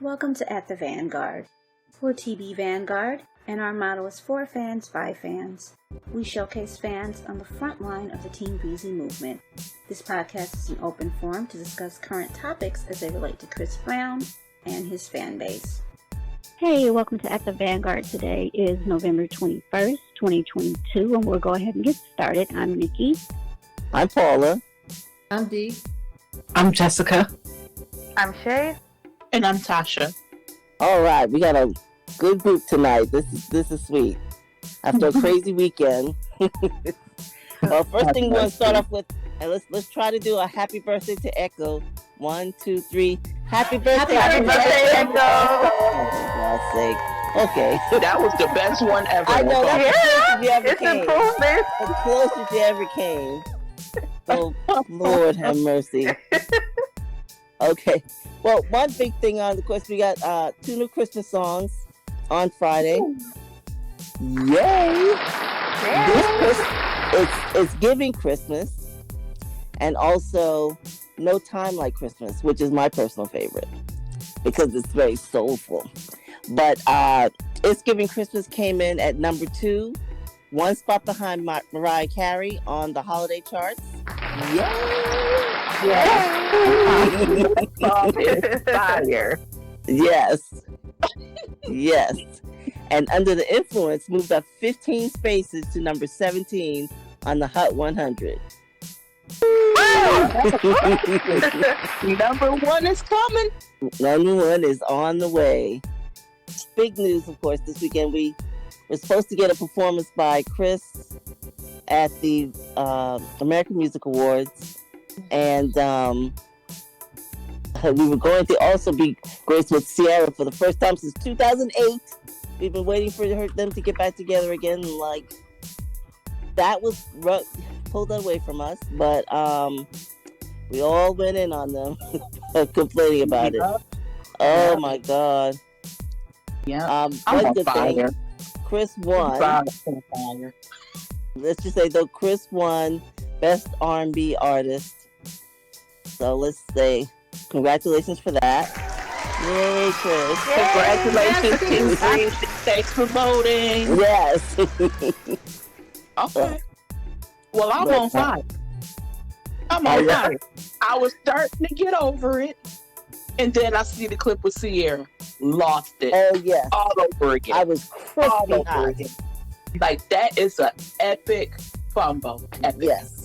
Welcome to At the Vanguard. We're TB Vanguard, and our motto is for fans by fans. We showcase fans on the front line of the Team Breezy movement. This podcast is an open forum to discuss current topics as they relate to Chris Brown and his fan base. Hey, welcome to At the Vanguard. Today is November 21st, 2022, and we'll go ahead and get started. I'm Nikki. I'm Paula. I'm Dee. I'm Jessica. I'm Shay. And I'm Tasha. All right, we got a good group tonight. This is sweet. After a crazy weekend. Well, first thing we're gonna start off with, and let's try to do a happy birthday to Echo. 1, 2, 3. Happy birthday, Happy birthday, Echo! Oh, for God's sake. Okay. That was the best one ever. I know, that's the closest you ever It's came. improvement. The closest you ever came. Oh, Lord have mercy. Okay. Well, one big thing of course, we got 2 new Christmas songs on Friday. Yay! It's Giving Christmas, and also No Time Like Christmas, which is my personal favorite because it's very soulful. But It's Giving Christmas came in at number 2, one spot behind Mariah Carey on the holiday charts. Yay! Fire. Yes. Yes. And Under the Influence moved up 15 spaces to number 17 on the Hot 100. Number 1 is coming. Number 1 is on the way. Big news, of course, this weekend. We were supposed to get a performance by Chris at the American Music Awards. And we were going to also be graced with Ciara for the first time since 2008. We've been waiting for them to get back together again. Like, that was pulled away from us. But we all went in on them, complaining about it. Oh, my God. Yeah. But the thing, Chris won. Let's just say, though, Chris won Best R&B Artist. So let's say congratulations for that. Yay, Chris. Congratulations, Team. Thanks for voting. Yes. Okay. Well, I'm on fire. I'm on fire. I was starting to get over it. And then I see the clip with Ciara. Lost it. Oh, yes. All over again. I was crispy hot. Again. Like, that is an epic fumble. Epic. Yes.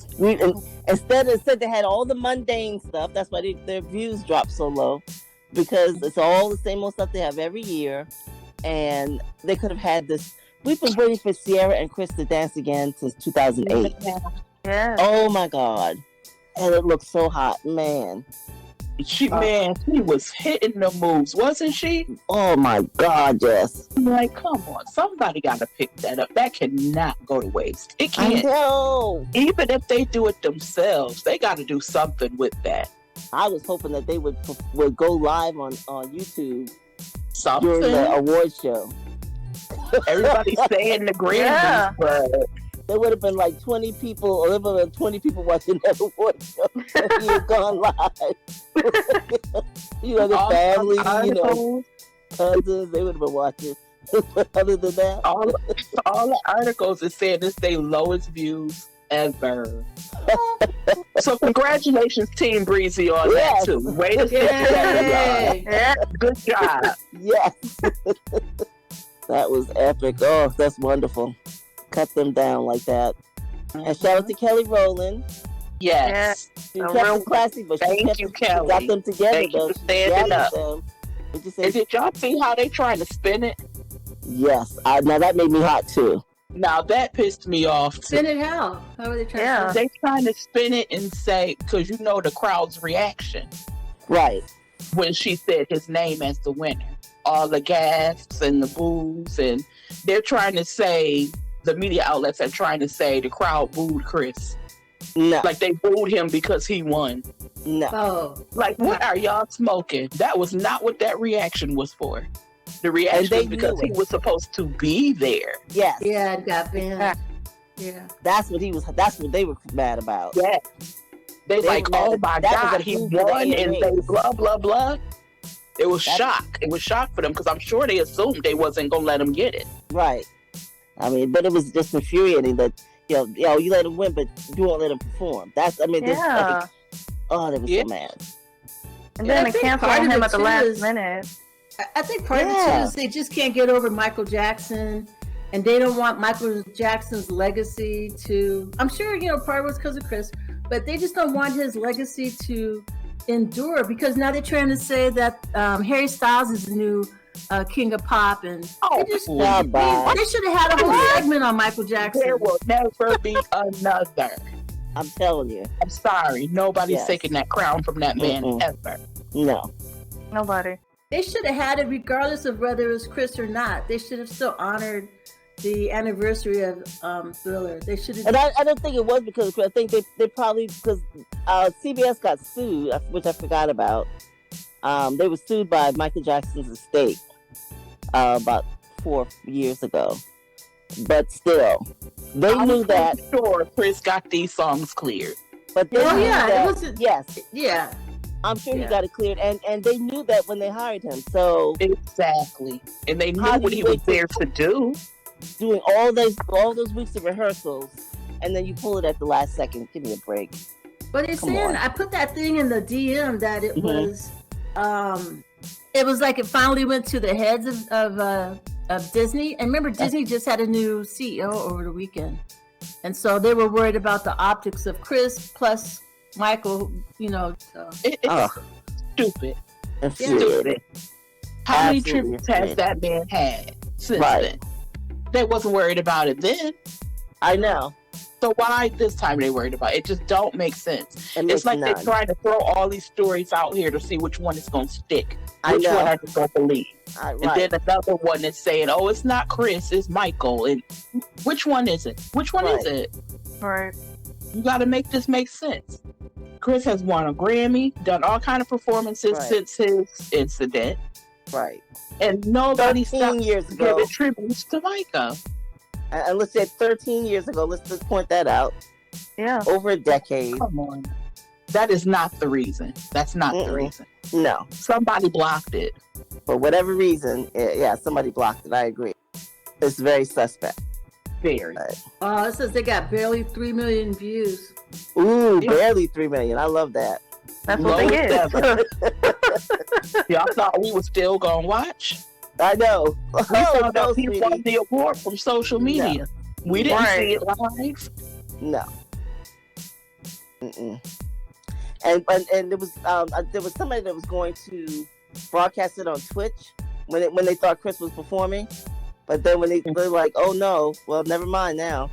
Instead they had all the mundane stuff. That's why their views dropped so low, because it's all the same old stuff they have every year. And they could have had this. We've been waiting for Ciara and Chris to dance again since 2008. Yeah. Oh my God. And it looked so hot, man. She was hitting the moves, wasn't she? Oh my God, yes. I'm like, come on, somebody got to pick that up. That cannot go to waste. It I can't. know. Even if they do it themselves, they got to do something with that. I was hoping that they would go live on YouTube Something. during the award show. Everybody's saying the Grammys, but There would have been like 20 people, or there would have been 20 people watching that award show if he had gone live. The family, cousins, they would have been watching. Other than that, all the articles are saying it's their lowest views ever. So congratulations, Team Breezy, on that too. Way to sit together. Good job. Yes. That was epic. Oh, that's wonderful. Cut them down like that. And shout out to Kelly Rowland. Yes. She kept them classy, but Kelly. She got them together. Thank you though. for standing up. Did you say? And did y'all see how they trying to spin it? Yes. Now that made me hot too. Now that pissed me off too. Spin it how? How are they trying to They trying to spin it and say, because you know the crowd's reaction Right. when she said his name as the winner. All the gasps and the boos, and they're trying to say, the media outlets are trying to say the crowd booed Chris. No. Like they booed him because he won. No. Oh. Like, what are y'all smoking? That was not what that reaction was for. The reaction was because he was supposed to be there. Yes. Yeah, it got banned. Yeah. That's what they were mad about. Yeah. They like, oh my God, he won and they blah, blah, blah. It was shock. It was shock for them because I'm sure they assumed they wasn't gonna let him get it. Right. I mean, but it was just infuriating that you let him win, but you won't let him perform. That's Yeah. They were so mad. And then I they think canceled part on of him it at the too last is- minute. I think part of it too is they just can't get over Michael Jackson, and they don't want Michael Jackson's legacy to. I'm sure part of it's because of Chris, but they just don't want his legacy to endure because now they're trying to say that Harry Styles is the new king of pop, and they should have had a whole segment on Michael Jackson. There will never be another. I'm telling you. I'm sorry. Nobody's taking that crown from that man ever. No. Nobody. They should have had it regardless of whether it was Chris or not. They should have still honored the anniversary of Thriller. They should have. And I don't think it was because of Chris. I think they probably, because CBS got sued, which I forgot about. They were sued by Michael Jackson's estate about 4 years ago. But still, they knew that. Sure, Chris got these songs cleared. But they knew that, it wasn't. yes. Yeah. I'm sure he got it cleared, and they knew that when they hired him. So exactly, and they knew what he was there to do. Doing all those weeks of rehearsals, and then you pull it at the last second. Give me a break. But it's saying I put that thing in the DM that it was, it was like it finally went to the heads of Disney. And remember, Disney just had a new CEO over the weekend, and so they were worried about the optics of Chris plus Michael, So. It's stupid. Stupid. How many tributes has that man had since then? They wasn't worried about it then. I know. So why this time they worried about it? It just don't make sense. It's like they're trying to throw all these stories out here to see which one is going to stick. Which one I just don't believe. And then another one is saying, oh, it's not Chris, it's Michael. And which one is it? Which one is it? Right. You got to make this make sense. Chris has won a Grammy, done all kind of performances since his incident. Right. And nobody stopped years ago giving tributes to Micah. And let's say 13 years ago, let's just point that out. Yeah. Over a decade. Come on. That is not the reason. That's not the reason. No. Somebody blocked it. For whatever reason, somebody blocked it. I agree. It's very suspect. Very. It says they got barely 3 million views. Ooh, barely 3 million. I love that. That's what they get. Y'all thought we were still gonna watch? I know. We found out he won the award from social media. No. We didn't see it live. No. And there was somebody that was going to broadcast it on Twitch when they thought Chris was performing, but then when they're like, oh no, well never mind now.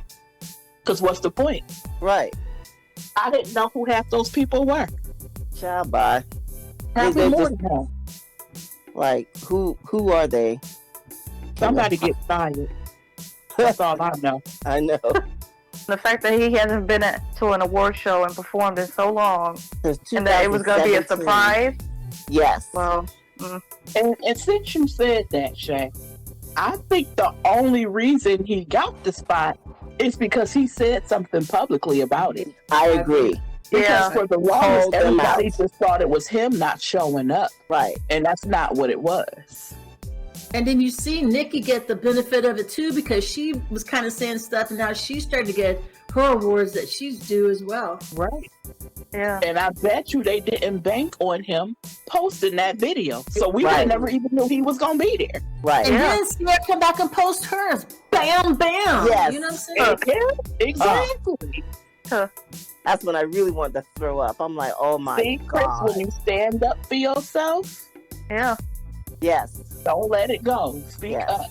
Because what's the point? Right. I didn't know who half those people were. Child, bye. Half more than that. Like who are they? Somebody get fired. That's all I know. I know. The fact that he hasn't been to an award show and performed in so long, and that it was going to be a surprise. Yes. Well, and since you said that, Shay, I think the only reason he got the spot is because he said something publicly about it. I agree. Because for the longest, everybody just thought it was him not showing up. Right. And that's not what it was. And then you see Nikki get the benefit of it too, because she was kind of saying stuff, and now she's starting to get her awards that she's due as well. Right. Yeah. And I bet you they didn't bank on him posting that video. So we never even knew he was going to be there. Right. And then Ciara come back and post hers. Bam, bam. Yes. You know what I'm saying? Yeah, exactly. That's when I really wanted to throw up. I'm like, oh my God. Chris, when you stand up for yourself, yes, don't let it go. Speak up.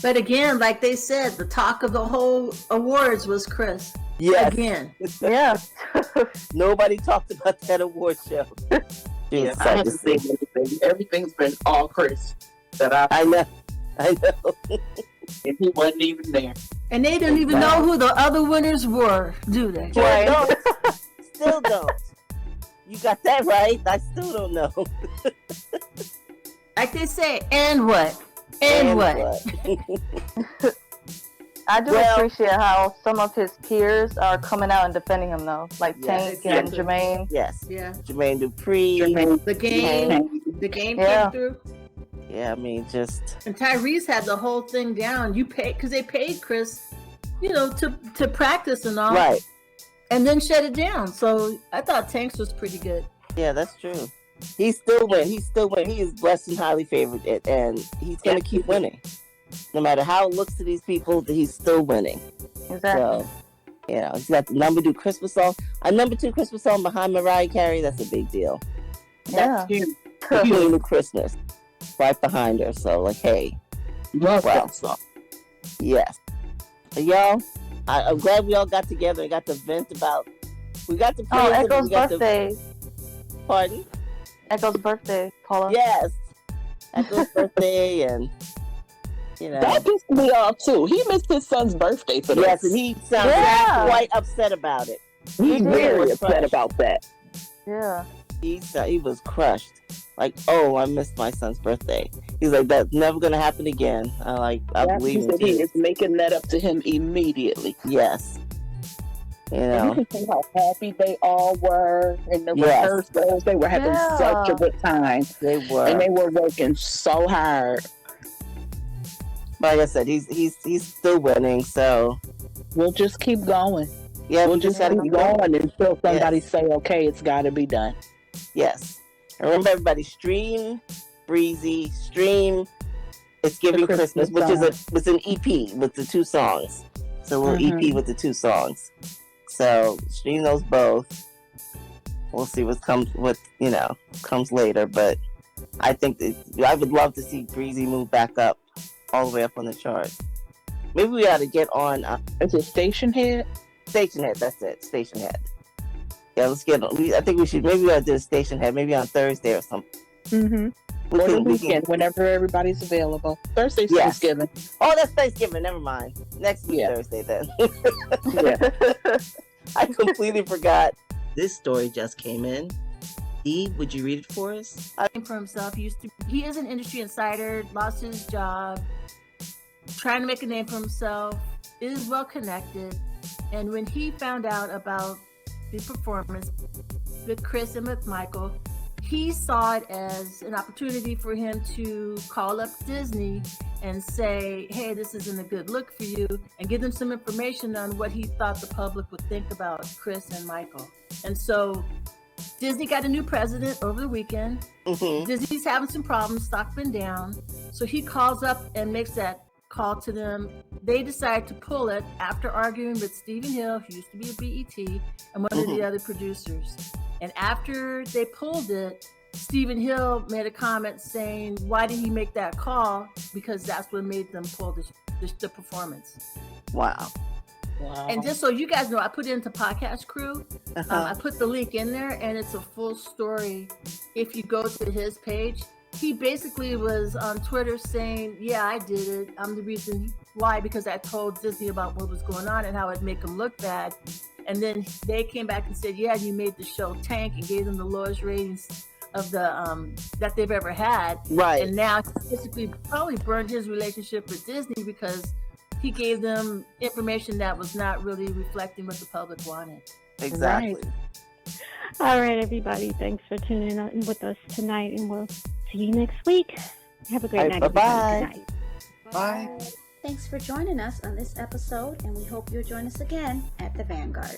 But again, like they said, the talk of the whole awards was Chris. Yes. Again. Yeah. Nobody talked about that award show. Yeah, I haven't seen anything. Everything's been all Chris. I know. And he wasn't even there. And they didn't even know who the other winners were, do they? Right. Still don't. You got that right. I still don't know. Like they say, and what? And what? I do appreciate how some of his peers are coming out and defending him, though. Like Tank and Jermaine. Yes. Yeah. Jermaine Dupri. The Game. The game came through. Yeah, I mean, just. And Tyrese had the whole thing down. You paid because they paid Chris, to practice and all. Right. And then shut it down. So I thought Tanks was pretty good. Yeah, that's true. He still win. He is blessed and highly favored, and he's going to keep winning. No matter how it looks to these people, he's still winning. Exactly. So, he's got the number 2 Christmas song. A number 2 Christmas song behind Mariah Carey, that's a big deal. Yeah. Queen of Christmas. Right behind her. So, hey. Love that song. Yes. But y'all, I'm glad we all got together and got to vent about. We got to praise him. Echo's birthday. Pardon? Echo's birthday, Paula. Yes. Echo's birthday, and that pissed me off too. He missed his son's birthday for this. Yes, and he sounds quite upset about it. He's very upset about that. Yeah. He was crushed. Like, oh, I missed my son's birthday. He's like, that's never gonna happen again. I believe he is making that up to him immediately. Yes. And you can see how happy they all were in the rehearsals. They were having such a good time. They were. And they were working so hard. Like I said, he's still winning, so we'll just keep going. Yeah, we'll just keep going until somebody say, okay, it's got to be done. Yes. And remember, everybody, stream Breezy, stream It's Giving Christmas, which was an EP with the 2 songs. It's a little EP with the 2 songs. So stream those both. We'll see what comes later. But I think I would love to see Breezy move back up, all the way up on the charts. Maybe we ought to get on. Is it Station Head? Station Head, that's it. Station Head. Yeah, let's get on. I think we should. Maybe we ought to do a Station Head. Maybe on Thursday or something. Mm-hmm. Or the weekend, whenever everybody's available. Thursday's Thanksgiving. Oh, that's Thanksgiving. Never mind. Next week, Thursday then. I completely forgot. This story just came in. Eve, would you read it for us? For himself, he is an industry insider, lost his job, trying to make a name for himself, is well connected, and when he found out about the performance with Chris and with Michael, he saw it as an opportunity for him to call up Disney and say, hey, this isn't a good look for you, and give them some information on what he thought the public would think about Chris and Michael. And so Disney got a new president over the weekend. Disney's having some problems, stock been down. So he calls up and makes that call to them. They decide to pull it after arguing with Stephen Hill, who used to be a BET, and one of the other producers. And after they pulled it, Stephen Hill made a comment saying, why did he make that call? Because that's what made them pull the performance. Wow. And just so you guys know, I put it into Podcast Crew. I put the link in there, and it's a full story. If you go to his page, he basically was on Twitter saying, yeah, I did it. I'm the reason why, because I told Disney about what was going on and how it'd make them look bad. And then they came back and said, yeah, you made the show tank and gave them the lowest ratings of the that they've ever had. Right. And now he basically probably burned his relationship with Disney because he gave them information that was not really reflecting what the public wanted. Exactly. Right. All right, everybody. Thanks for tuning in with us tonight, and we'll see you next week. Have a great night. Bye-bye. Bye. Thanks for joining us on this episode, and we hope you'll join us again at the Vanguard.